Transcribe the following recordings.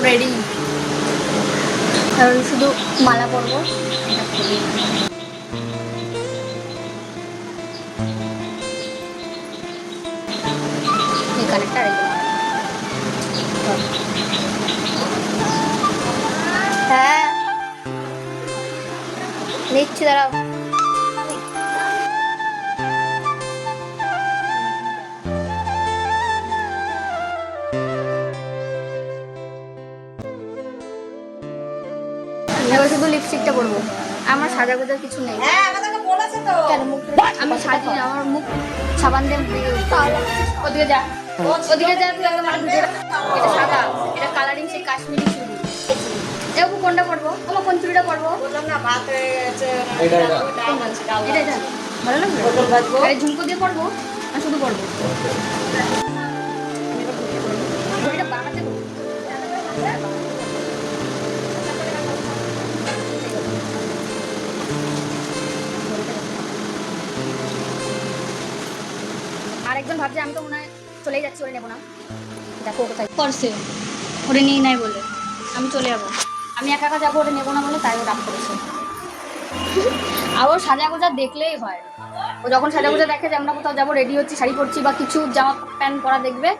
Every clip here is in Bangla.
রেডি, কারণ শুধু মালা পরবো। এই কানেরটা রেখে হ্যাঁ নিচ্ছি, দাঁড়াও। এবার শুধু লিপস্টিকটা পরবো, আমার সাজা গোজার কিছু নেই। কেন মুখ আমি সাজি না, আমার মুখ সাবান দিয়ে ওদিকে যা, ওদিকে যা, তুই আমার মানে ভিডিওটা। এটা সাদা, এটা কালারিং সেই কাশ্মীরি চুড়ি। এরকম কোনটা পরবো? আমার কোন চুড়িটা পরবো? বললাম না ভাত হয়ে গেছে, এটা ভালো লাগবে। আরে ঝুমকো দিয়ে পরবো না শুধু পরবো? এটা বানাতে আরেকজন ভাবছে আমি তো মনে হয় চলেই যাচ্ছি, ওরে নেবো না। দেখো কোথায় করছে, ওরে নিয়ে নাই বলে আমি চলে যাবো। আমি একা একা যাবো, ওরে নেবো না বলে, তাই ও রাগ করেছে। আর ওর সাজা গোজা দেখলেই হয়, ও যখন সাজা গোজা দেখে যে আমরা কোথাও যাবো, রেডি হচ্ছি, শাড়ি পরছি বা কিছু জামা প্যান্ট পরা দেখবে,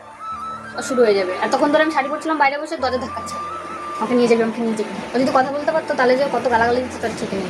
ও শুরু হয়ে যাবে। এতক্ষণ ধরে আমি শাড়ি পরছিলাম বাইরে বসে, দরজা ধাক্কাচ্ছে, আমাকে নিয়ে যাবে, আমাকে নিয়ে যাবে। ও যদি কথা বলতে পারতো তাহলে যে কত গালাগালি দিচ্ছে তার ঠিক নেই।